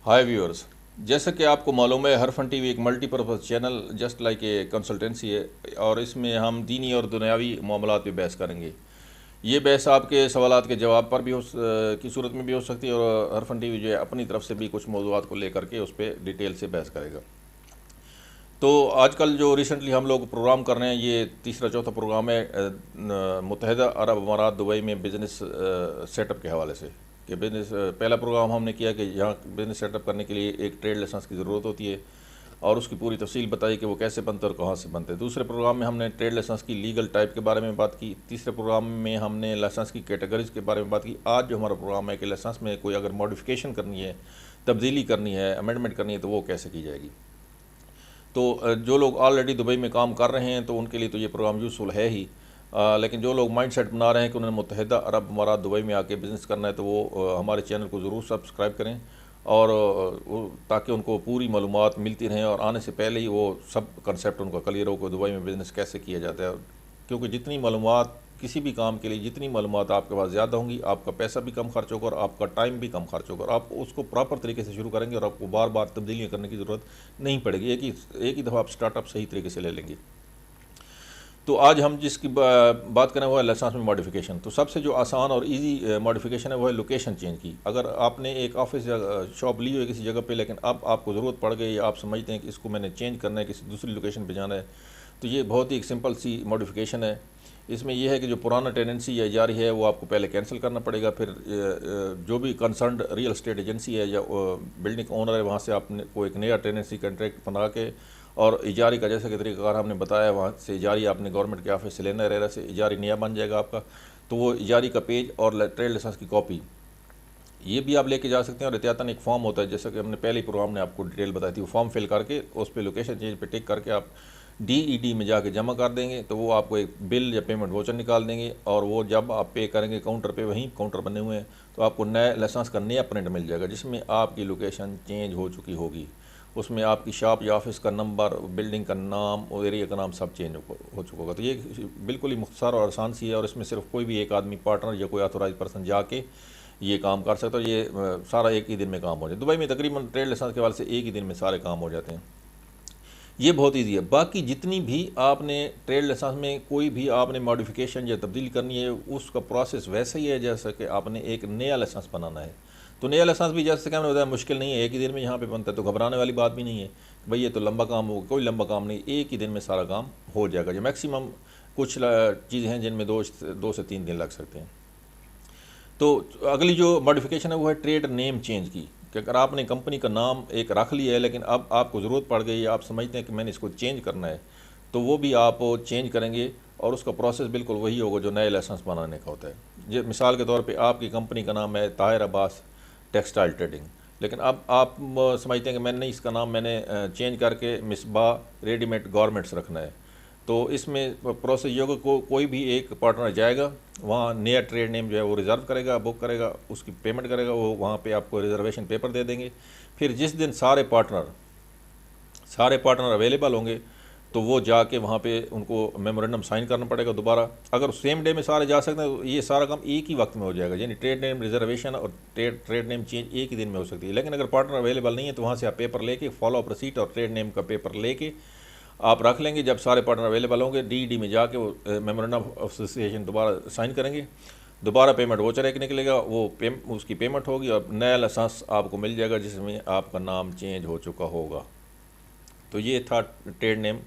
हाय viewers. जैसा कि आपको मालूम है, हरफन टीवी एक multipurpose channel just like a consultancy है और इसमें हम दीनी और दुनियावी मामलात पे बहस करेंगे। ये बहस आपके सवालात के जवाब पर भी की सूरत में भी हो सकती है और हरफन टीवी जो है अपनी तरफ से भी कुछ मौज़ूआत को लेकर के उस पर डिटेल से बहस करेगा। तो आजकल जो रिसेंटली हम लोग प्रोग्राम कर रहे हैं, ये तीसरा चौथा प्रोग्राम है मुत्तहदा अरब अमारात दुबई में बिज़नेस सेटअप के हवाले से कि बिज़नेस पहला प्रोग्राम हमने किया कि यहाँ बिज़नेस सेटअप करने के लिए एक ट्रेड लाइसेंस की ज़रूरत होती है और उसकी पूरी तफसील बताई कि वो कैसे बनते और कहाँ से बनते हैं। दूसरे प्रोग्राम में हमने ट्रेड लाइसेंस की लीगल टाइप के बारे में बात की। तीसरे प्रोग्राम में हमने लाइसेंस की कैटेगरीज़ के बारे में बात की। आज जो हमारा प्रोग्राम है कि लाइसेंस में कोई अगर मॉडिफिकेशन करनी है, तब्दीली करनी है, अमेंडमेंट करनी है, तो वो कैसे की जाएगी। तो जो लोग ऑलरेडी दुबई में काम कर रहे हैं तो उनके लिए तो ये प्रोग्राम यूज़फुल है ही, लेकिन जो लोग माइंड सेट बना रहे हैं कि उन्होंने मुत्तहदा अरब अमारात दुबई में आके बिज़नेस करना है, तो वो हमारे चैनल को ज़रूर सब्सक्राइब करें और ताकि उनको पूरी मालूमात मिलती रहें और आने से पहले ही वो सब कंसेप्ट उनका क्लियर हो कि दुबई में बिज़नेस कैसे किया जाता है। क्योंकि जितनी मालूमात किसी भी काम के लिए, जितनी मालूमात आपके पास ज़्यादा होंगी, आपका पैसा भी कम खर्च होगा और आपका टाइम भी कम खर्च होगा और आप उसको प्रॉपर तरीके से शुरू करेंगे और आपको बार बार तब्दीलियाँ करने की ज़रूरत नहीं पड़ेगी। एक ही दफ़ा आप स्टार्टअप सही तरीके से ले लेंगे। तो आज हम जिसकी बात करें वो है लाइसेंस में मॉडिफिकेशन। तो सबसे जो आसान और इजी मॉडिफिकेशन है वो है लोकेशन चेंज की। अगर आपने एक ऑफिस या शॉप ली हुई है किसी जगह पे, लेकिन अब आपको ज़रूरत पड़ गई या आप समझते हैं कि इसको मैंने चेंज करना है, किसी दूसरी लोकेशन पे जाना है, तो ये बहुत ही एक सिंपल सी मॉडिफिकेशन है। इसमें यह है कि जो पुराना टेनेंसी या इजारी है वो आपको पहले कैंसिल करना पड़ेगा। फिर जो भी कंसर्न्ड रियल एस्टेट एजेंसी है या बिल्डिंग ओनर है, वहाँ से आपने को एक नया टेनेंसी कॉन्ट्रैक्ट बना के और इजारी का जैसा कि तरीक़ाकार हमने बताया, वहाँ से इजारी आपने गवर्नमेंट के ऑफिस से लेना है, से इजारी नया बन जाएगा आपका। तो वो इजारी का पेज और ट्रेड लाइसेंस की कॉपी ये भी आप लेके जा सकते हैं। और एहतियातन एक फॉर्म होता है, जैसा कि हमने पहले प्रोग्राम ने आपको डिटेल बताई थी, वो फॉर्म फिल करके उस पर लोकेशन चेंज पे टिक करके आप DED में जाके जमा कर देंगे, तो वो आपको एक बिल या पेमेंट वोचर निकाल देंगे और वो जब आप पे करेंगे काउंटर पे, वहीं काउंटर बने हुए हैं, तो आपको नया लाइसेंस का नया प्रिंट मिल जाएगा जिसमें आपकी लोकेशन चेंज हो चुकी होगी। उसमें आपकी शॉप या ऑफिस का नंबर, बिल्डिंग का नाम और एरिया का नाम सब चेंज हो चुका होगा। तो ये बिल्कुल ही मुख्तसर और आसान सी है और इसमें सिर्फ कोई भी एक आदमी, पार्टनर या कोई ऑथोराइज पर्सन जाके ये काम कर सकता है। ये सारा एक ही दिन में काम हो जाए। दुबई में तकरीबन ट्रेड लाइसेंस के हवाले से एक ही दिन में सारे काम हो जाते हैं। ये बहुत ईजी है। बाकी जितनी भी आपने ट्रेड लाइसेंस में कोई भी आपने मॉडिफिकेशन या तब्दीली करनी है, उसका प्रोसेस वैसा ही है जैसा कि आपने एक नया लाइसेंस बनाना है। तो नया लाइसेंस भी जैसे कि हमने बताया मुश्किल नहीं है, एक ही दिन में यहाँ पे बनता है। तो घबराने वाली बात भी नहीं है भाई ये तो लंबा काम होगा, कोई लंबा काम नहीं, एक ही दिन में सारा काम हो जाएगा। जो मैक्सिमम कुछ चीज़ें हैं जिनमें 2 से 3 दिन लग सकते हैं। तो अगली जो मॉडिफिकेशन है वो है ट्रेड नेम चेंज की, कि अगर आपने कंपनी का नाम एक रख लिया है लेकिन अब आपको ज़रूरत पड़ गई है, आप समझते हैं कि मैंने इसको चेंज करना है, तो वो भी आप चेंज करेंगे और उसका प्रोसेस बिल्कुल वही होगा जो नए लाइसेंस बनाने का होता है। जो मिसाल के तौर पे आपकी कंपनी का नाम है ताहिर अब्बास टेक्सटाइल ट्रेडिंग, लेकिन अब आप समझते हैं कि मैंने इसका नाम चेंज करके मिसबाह रेडीमेड गारमेंट्स रखना है। तो इसमें प्रोसेस ये होगा कोई भी एक पार्टनर जाएगा, वहाँ नया ट्रेड नेम जो है वो रिज़र्व करेगा, बुक करेगा, उसकी पेमेंट करेगा, वो वहाँ पे आपको रिजर्वेशन पेपर दे देंगे। फिर जिस दिन सारे पार्टनर अवेलेबल होंगे तो वो जाके वहाँ पे उनको मेमोरेंडम साइन करना पड़ेगा दोबारा। अगर सेम डे में सारे जा सकते हैं तो ये सारा काम एक ही वक्त में हो जाएगा, यानी ट्रेड नेम रिजर्वेशन और ट्रेड नेम चेंज एक ही दिन में हो सकती है। लेकिन अगर पार्टनर अवेलेबल नहीं है तो वहाँ से आप पेपर लेके फॉलो अप रसीट और ट्रेड नेम का पेपर लेके आप रख लेंगे। जब सारे पार्टनर अवेलेबल होंगे DED में जाके वो मेमोरेंडम ऑफ एसोसिएशन दोबारा साइन करेंगे, दोबारा पेमेंट वोचर एक निकलेगा, वो उसकी पेमेंट होगी और नया लाइसेंस आपको मिल जाएगा जिसमें आपका नाम चेंज हो चुका होगा। तो ये था ट्रेड नेम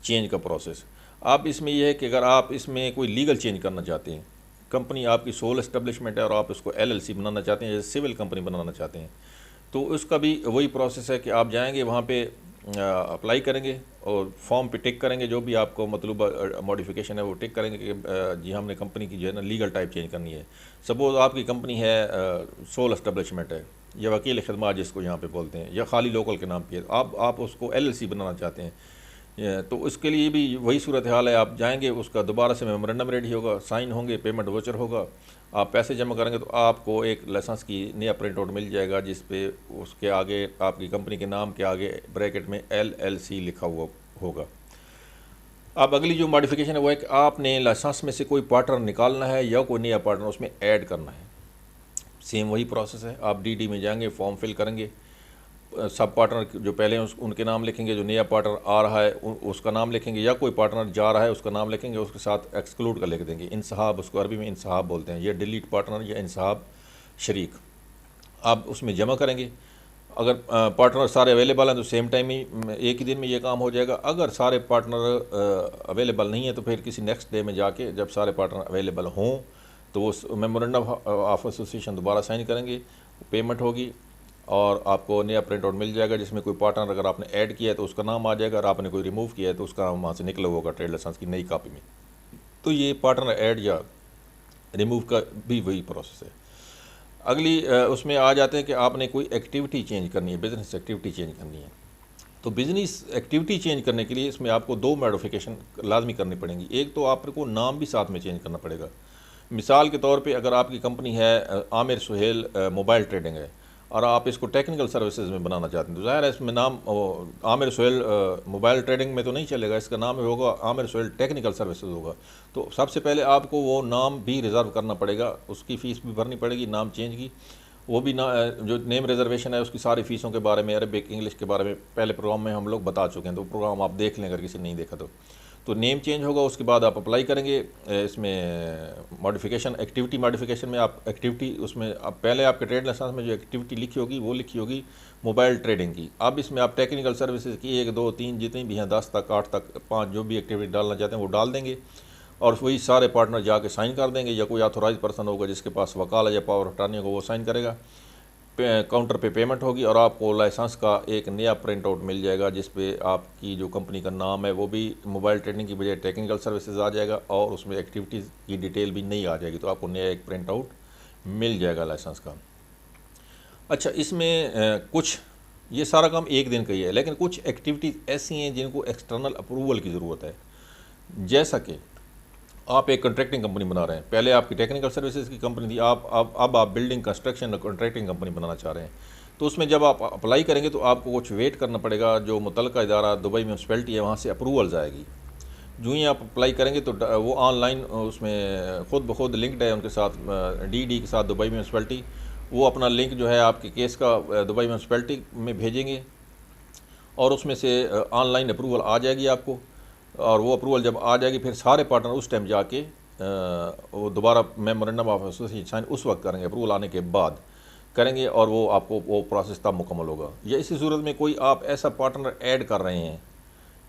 चेंज का प्रोसेस। आप इसमें यह है कि अगर आप इसमें कोई लीगल चेंज करना चाहते हैं, कंपनी आपकी सोल एस्टेब्लिशमेंट है और आप इसको LLC बनाना चाहते हैं, जैसे सिविल कंपनी बनाना चाहते हैं, तो उसका भी वही प्रोसेस है कि आप जाएंगे वहाँ पे अप्लाई करेंगे और फॉर्म पे टिक करेंगे, जो भी आपको मतलूबा मॉडिफिकेशन है वो टिक करेंगे कि जी हमने कंपनी की जो है ना लीगल टाइप चेंज करनी है। सपोज़ आपकी कंपनी है सोल एस्टेब्लिशमेंट है या वकील खदमात जिसको यहाँ पे बोलते हैं, या खाली लोकल के नाम पे है, आप उसको LLC बनाना चाहते हैं, तो उसके लिए भी वही सूरत हाल है। आप जाएंगे, उसका दोबारा से मेमोरेंडम रेडी होगा, साइन होंगे, पेमेंट वोचर होगा, आप पैसे जमा करेंगे तो आपको एक लाइसेंस की नया प्रिंट आउट मिल जाएगा जिस पे उसके आगे आपकी कंपनी के नाम के आगे ब्रैकेट में LLC लिखा हुआ होगा। अब अगली जो मॉडिफिकेशन है वो है कि आपने लाइसेंस में से कोई पार्टनर निकालना है या कोई नया पार्टनर उसमें ऐड करना है। सेम वही प्रोसेस है, आप DD में जाएंगे, फॉर्म फिल करेंगे सब पार्टनर जो पहले हैं उनके नाम लिखेंगे, जो नया पार्टनर आ रहा है उसका नाम लिखेंगे, या कोई पार्टनर जा रहा है उसका नाम लिखेंगे, उसके साथ एक्सक्लूड कर लिख देंगे। इंसहाब, उसको अरबी में इंसहाब बोलते हैं, या डिलीट पार्टनर या इंसहाब शरीक आप उसमें जमा करेंगे। अगर पार्टनर सारे अवेलेबल हैं तो सेम टाइम ही एक ही दिन में ये काम हो जाएगा। अगर सारे पार्टनर अवेलेबल नहीं है तो फिर किसी नेक्स्ट डे में जाके जब सारे पार्टनर अवेलेबल हों तो वो मेमोरेंडम ऑफ एसोसिएशन दोबारा साइन करेंगे, पेमेंट होगी और आपको नया प्रिंट आउट मिल जाएगा, जिसमें कोई पार्टनर अगर आपने ऐड किया है तो उसका नाम आ जाएगा, और आपने कोई रिमूव किया है तो उसका नाम वहाँ से निकला होगा ट्रेड लाइसेंस की नई कॉपी में। तो ये पार्टनर ऐड या रिमूव का भी वही प्रोसेस है। अगली उसमें आ जाते हैं कि आपने कोई एक्टिविटी चेंज करनी है, बिज़नेस एक्टिविटी चेंज करनी है। तो बिज़नेस एक्टिविटी चेंज करने के लिए इसमें आपको 2 मॉडिफिकेशन लाजमी करनी पड़ेंगी। एक तो आपको नाम भी साथ में चेंज करना पड़ेगा। मिसाल के तौर पे अगर आपकी कंपनी है आमिर सुहेल मोबाइल ट्रेडिंग है और आप इसको टेक्निकल सर्विसेज में बनाना चाहते हैं, तो ज़ाहिर है इसमें नाम आमिर सुहेल मोबाइल ट्रेडिंग में तो नहीं चलेगा, इसका नाम होगा आमिर सुहेल टेक्निकल सर्विसेज होगा। तो सबसे पहले आपको वो नाम भी रिज़र्व करना पड़ेगा, उसकी फ़ीस भी भरनी पड़ेगी नाम चेंज की। वो भी ना जो नेम रिजर्वेशन है उसकी सारी फ़ीसों के बारे में, अरबिक इंग्लिश के बारे में पहले प्रोग्राम में हम लोग बता चुके हैं, तो प्रोग्राम आप देख लें अगर किसी ने नहीं देखा तो नेम चेंज होगा। उसके बाद आप अप्लाई करेंगे इसमें मॉडिफिकेशन, एक्टिविटी मॉडिफिकेशन में आप एक्टिविटी उसमें आप पहले आपके ट्रेड लाइसेंस में जो एक्टिविटी लिखी होगी वो लिखी होगी मोबाइल ट्रेडिंग की। अब इसमें आप टेक्निकल सर्विसेज की 1 2 3 जितनी भी हैं 10 तक 8 तक 5 जो भी एक्टिविटी डालना चाहते हैं वो डाल देंगे और वही सारे पार्टनर जाके साइन कर देंगे, या कोई ऑथोराइज पर्सन होगा जिसके पास वकालत या पावर अटॉर्नी होगा वो साइन करेगा। काउंटर पे पेमेंट होगी और आपको लाइसेंस का एक नया प्रिंट आउट मिल जाएगा जिस पे आपकी जो कंपनी का नाम है वो भी मोबाइल ट्रेडिंग की बजाय टेक्निकल सर्विसेज आ जाएगा और उसमें एक्टिविटीज़ की डिटेल भी नहीं आ जाएगी, तो आपको नया एक प्रिंट आउट मिल जाएगा लाइसेंस का। अच्छा, इसमें कुछ ये सारा काम एक दिन का ही है, लेकिन कुछ एक्टिविटीज़ ऐसी हैं जिनको एक्सटर्नल अप्रूवल की ज़रूरत है। जैसा कि आप एक कॉन्ट्रैक्टिंग कंपनी बना रहे हैं, पहले आपकी टेक्निकल सर्विसेज की कंपनी थी, अब आप बिल्डिंग कंस्ट्रक्शन कॉन्ट्रैक्टिंग कंपनी बनाना चाह रहे हैं। तो उसमें जब आप अप्लाई करेंगे तो आपको कुछ वेट करना पड़ेगा, जो मुतल्लिका इदारा दुबई म्यूनसिपैलिटी है वहाँ से अप्रूवल्स आएगी। जो ही आप अप्लाई करेंगे तो वो ऑनलाइन उसमें ख़ुद ब खुद लिंक्ड है उनके साथ, डी के साथ दुबई म्यूनसिपैलिटी, वो अपना लिंक जो है आपके केस का दुबई म्यूनसिपैलिटी में भेजेंगे और उसमें से ऑनलाइन अप्रूवल आ जाएगी आपको। और वो अप्रूवल जब आ जाएगी फिर सारे पार्टनर उस टाइम जाके वो दोबारा मेमोरेंडम ऑफ एसोसिएशन साइन उस वक्त करेंगे, अप्रूवल आने के बाद करेंगे और वो आपको वो प्रोसेस तब मुकम्मल होगा। या इसी सूरत में कोई आप ऐसा पार्टनर ऐड कर रहे हैं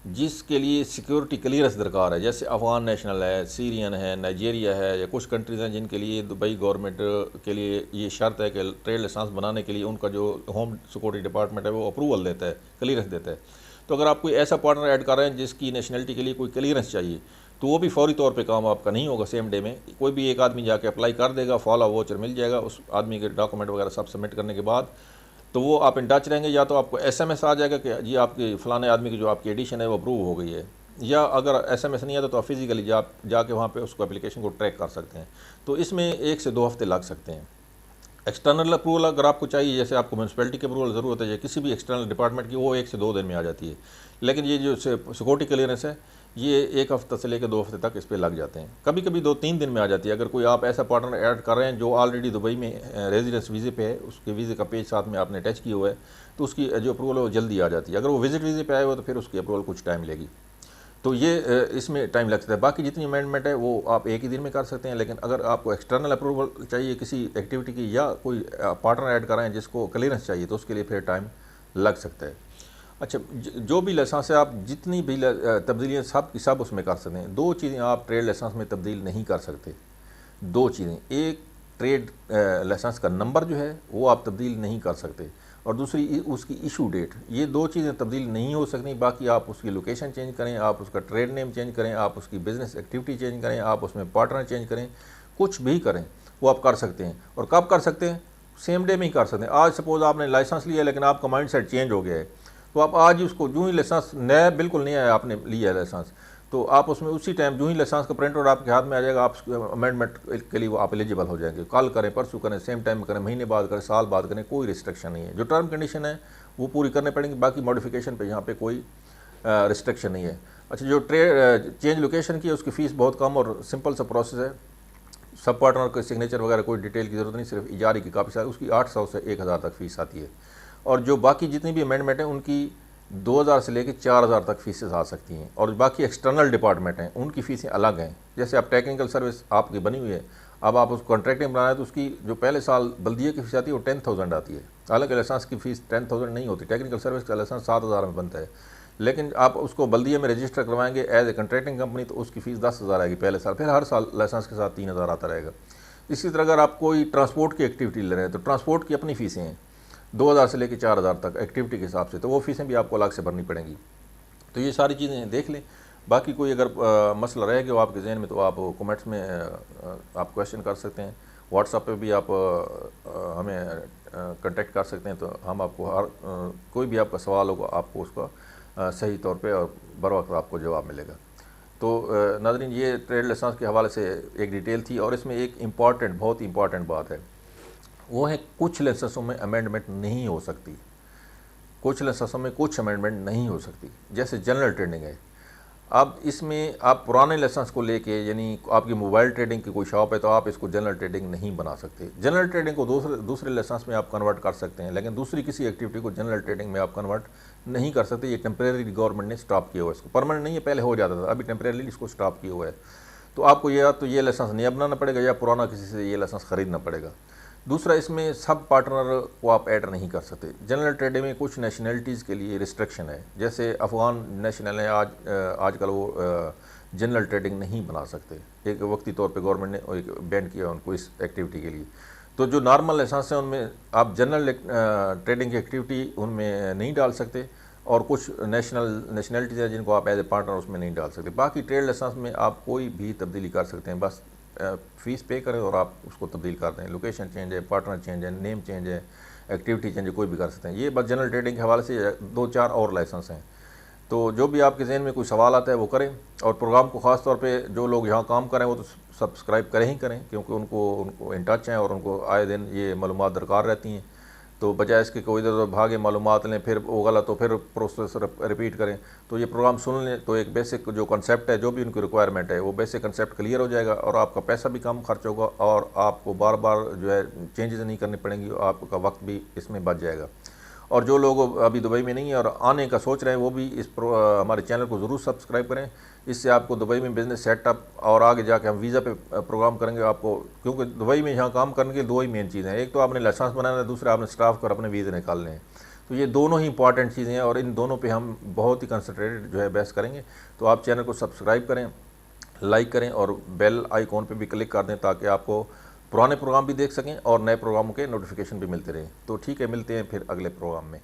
जिसके लिए सिक्योरिटी क्लियरेंस दरकार है, जैसे अफ़गान नेशनल है, सीरियन है, नाइजीरिया है, या कुछ कंट्रीज़ हैं जिनके लिए दुबई गवर्नमेंट के लिए ये शर्त है कि ट्रेड लाइसेंस बनाने के लिए उनका जो होम सिक्योरिटी डिपार्टमेंट है वो अप्रूवल देता है, क्लियरेंस देता है। तो अगर आप कोई ऐसा पार्टनर ऐड कर रहे हैं जिसकी नेशनलिटी के लिए कोई क्लियरेंस चाहिए तो वो भी फौरी तौर पे काम आपका नहीं होगा सेम डे में, कोई भी एक आदमी जाके अप्लाई कर देगा, फॉलो वाउचर मिल जाएगा उस आदमी के डॉक्यूमेंट वगैरह सब सबमिट करने के बाद, तो वो आप इन टच रहेंगे। या तो आपको SMS आ जाएगा कि जी आपके फ़लाने आदमी की जो आपकी एडिशन है वो अप्रूव हो गई है, या अगर SMS नहीं आता तो आप फिज़िकली जाके वहाँ पे उसको एप्लीकेशन को ट्रैक कर सकते हैं। तो इसमें 1 से 2 हफ्ते लग सकते हैं। एक्सटर्नल अप्रूवल अगर आपको चाहिए, जैसे आपको म्यूनसिपैलिटी की अप्रूवल ज़रूरत है या किसी भी एक्सटर्नल डिपार्टमेंट की, वो 1 से 2 दिन में आ जाती है। लेकिन ये जो सिक्योरिटी क्लियरेंस है ये 1 हफ्ते से लेकर 2 हफ्ते तक इस पर लग जाते हैं, कभी कभी 2-3 दिन में आ जाती है। अगर कोई आप ऐसा पार्टनर ऐड कर रहे हैं जो ऑलरेडी दुबई में रेजिडेंस वीज़े पे है, उसके वीज़े का पेज साथ में आपने अटैच किया हुआ है, तो उसकी जो अप्रूवल है वो जल्दी आ जाती है। अगर वो विजिट वीज़े पे आए हुआ तो फिर उसकी अप्रूवल कुछ टाइम लेगी, तो ये इसमें टाइम लग सकता है। बाकी जितनी अमेंडमेंट है वो आप एक ही दिन में कर सकते हैं, लेकिन अगर आपको एक्सटर्नल अप्रूवल चाहिए किसी एक्टिविटी की या कोई पार्टनर ऐड कर रहे हैं जिसको क्लियरेंस चाहिए तो उसके लिए फिर टाइम लग सकता है। अच्छा, जो भी लाइसेंस है आप जितनी भी तब्दीलियाँ सब की सब उसमें कर सकते हैं। 2 चीज़ें आप ट्रेड लाइसेंस में तब्दील नहीं कर सकते, 2 चीज़ें, एक ट्रेड लाइसेंस का नंबर जो है वो आप तब्दील नहीं कर सकते, और दूसरी उसकी इशू डेट। ये 2 चीज़ें तब्दील नहीं हो सकती। बाकी आप उसकी लोकेशन चेंज करें, आप उसका ट्रेड नेम चेंज करें, आप उसकी बिज़नेस एक्टिविटी चेंज करें, आप उसमें पार्टनर चेंज करें, कुछ भी करें वो आप कर सकते हैं। और कब कर सकते हैं? सेम डे में ही कर सकते हैं। आज सपोज़ आपने लाइसेंस लिया लेकिन आपका माइंड सेट चेंज हो गया है, तो आप आज ही उसको जो ही लाइसेंस नया बिल्कुल नहीं आया आपने लिया है लाइसेंस, तो आप उसमें उसी टाइम जो ही लाइसेंस का प्रिंट आउट आपके हाथ में आ जाएगा, आप अमेंडमेंट के लिए वो आप एलिजिबल हो जाएंगे। कल करें, परसों करें, सेम टाइम करें, महीने बाद करें, साल बाद करें, कोई रिस्ट्रिक्शन नहीं है। जो टर्म कंडीशन है वो पूरी करने पड़ेंगी, बाकी मॉडिफिकेशन पे यहाँ पे कोई रिस्ट्रिक्शन नहीं है। अच्छा, जो चेंज लोकेशन की है उसकी फ़ीस बहुत कम और सिंपल सा प्रोसेस है। सब पार्टनर के सिग्नेचर वगैरह कोई डिटेल की ज़रूरत नहीं, सिर्फ इजारे की कापी सारी, उसकी 800 से 1000 तक फ़ीस आती है। और जो बाकी जितनी भी अमेंडमेंट हैं उनकी 2000 से लेकर 4000 तक फीसेस आ सकती हैं, और बाकी एक्सटर्नल डिपार्टमेंट हैं उनकी फ़ीसें अलग हैं। जैसे अब टेक्निकल सर्विस आपकी बनी हुई है, अब आप उसको कॉन्ट्रैक्टिंग बनाना है तो उसकी जो पहले साल बल्दिया की फ़ीस आती है वो 10,000 आती है। हालांकि लाइसेंस की फ़ीस 10,000 नहीं होती, टेक्निकल सर्विस का लाइसेंस 7,000 में बनता है, लेकिन आप उसको बल्दिया में रजिस्टर करवाएंगे एज ए कॉन्ट्रैक्टिंग कंपनी तो उसकी फ़ीस 10,000 आएगी पहले साल, फिर हर साल लाइसेंस के साथ 3,000 आता रहेगा। इसी तरह अगर आप कोई ट्रांसपोर्ट की एक्टिविटी ले रहे हैं तो ट्रांसपोर्ट की अपनी फ़ीसें हैं 2000 से लेकर 4000 तक एक्टिविटी के हिसाब से, तो वो फ़ीसें भी आपको अलग से भरनी पड़ेंगी। तो ये सारी चीज़ें देख लें। बाकी कोई अगर मसला रह गया आपके जहन में तो आप कमेंट्स में आप क्वेश्चन कर सकते हैं, व्हाट्सएप पे भी आप हमें कांटेक्ट कर सकते हैं, तो हम आपको हर कोई भी आपका सवाल होगा आपको उसका सही तौर पे और बर वक्त आपको जवाब मिलेगा। तो नाज़रीन, ये ट्रेड लाइसेंस के हवाले से एक डिटेल थी, और इसमें एक इम्पॉर्टेंट बहुत इंपॉर्टेंट बात है, वो है कुछ लाइसेंसों में अमेंडमेंट नहीं हो सकती, कुछ लाइसेंसों में कुछ अमेंडमेंट नहीं हो सकती। जैसे जनरल ट्रेडिंग है, अब इसमें आप पुराने लाइसेंस को लेके, यानी आपकी मोबाइल ट्रेडिंग की कोई शॉप है तो आप इसको जनरल ट्रेडिंग नहीं बना सकते। जनरल ट्रेडिंग को दूसरे लाइसेंस में आप कन्वर्ट कर सकते हैं, लेकिन दूसरी किसी एक्टिविटी को जनरल ट्रेडिंग में आप कन्वर्ट नहीं कर सकते। ये टेम्परेरी गवर्नमेंट ने स्टॉप किया हुआ है, इसको परमानेंट नहीं है, पहले हो जाता था, अभी टेम्परेरी इसको स्टॉप किया हुआ है। तो आपको या तो ये लाइसेंस नया बनाना पड़ेगा या पुराना किसी से ये लाइसेंस ख़रीदना पड़ेगा। दूसरा, इसमें सब पार्टनर को आप ऐड नहीं कर सकते। जनरल ट्रेडिंग में कुछ नेशनलिटीज़ के लिए रिस्ट्रिक्शन है, जैसे अफ़गान नेशनल है आजकल वो जनरल ट्रेडिंग नहीं बना सकते, एक वक्ती तौर पे गवर्नमेंट ने एक बैन किया उनको इस एक्टिविटी के लिए। तो जो नॉर्मल लाइसेंस हैं उनमें आप जनरल ट्रेडिंग की एक्टिविटी उनमें नहीं डाल सकते, और कुछ नेशनलिटीज़ हैं जिनको आप एज ए पार्टनर उसमें नहीं डाल सकते। बाकी ट्रेड लाइसेंस में आप कोई भी तब्दीली कर सकते हैं, बस फ़ीस पे करें और आप उसको तब्दील कर दें। लोकेशन चेंज है, पार्टनर चेंज है, नेम चेंज है, एक्टिविटी चेंज है, कोई भी कर सकते हैं। ये बस जनरल ट्रेडिंग के हवाले से 2-4 और लाइसेंस हैं। तो जो भी आपके जहन में कोई सवाल आता है वो करें, और प्रोग्राम को ख़ास तौर पे जो लोग यहाँ काम करें वो तो सब्सक्राइब करें ही करें, क्योंकि उनको इन टच हैं और उनको आए दिन ये मालूमात दरकार रहती हैं। तो बजाय इसके कोई इधर भागे मालूमात लें, फिर वो गलत तो फिर प्रोसेस रिपीट करें, तो ये प्रोग्राम सुन लें तो एक बेसिक जो कंसेप्ट है, जो भी उनकी रिक्वायरमेंट है, वो बेसिक कंसेप्ट क्लियर हो जाएगा, और आपका पैसा भी कम खर्च होगा, और आपको बार बार जो है चेंजेस नहीं करनी पड़ेंगी, आपका वक्त भी इसमें बच जाएगा। और जो लोग अभी दुबई में नहीं है और आने का सोच रहे हैं वो भी हमारे चैनल को ज़रूर सब्सक्राइब करें। इससे आपको दुबई में बिज़नेस सेटअप, और आगे जाके हम वीज़ा पे प्रोग्राम करेंगे आपको, क्योंकि दुबई में यहाँ काम करने के 2 ही मेन चीज़ें हैं, एक तो आपने लाइसेंस बनाना है, दूसरा आपने स्टाफ कर अपने वीज़े निकालने हैं। तो ये दोनों ही इंपॉर्टेंट चीज़ें हैं, और इन दोनों पे हम बहुत ही कंसंट्रेटेड जो है बहस करेंगे। तो आप चैनल को सब्सक्राइब करें, लाइक करें, और बेल आइकॉन पर भी क्लिक कर दें, ताकि आपको पुराने प्रोग्राम भी देख सकें और नए प्रोग्रामों के नोटिफिकेशन भी मिलते रहें। तो ठीक है, मिलते हैं फिर अगले प्रोग्राम में।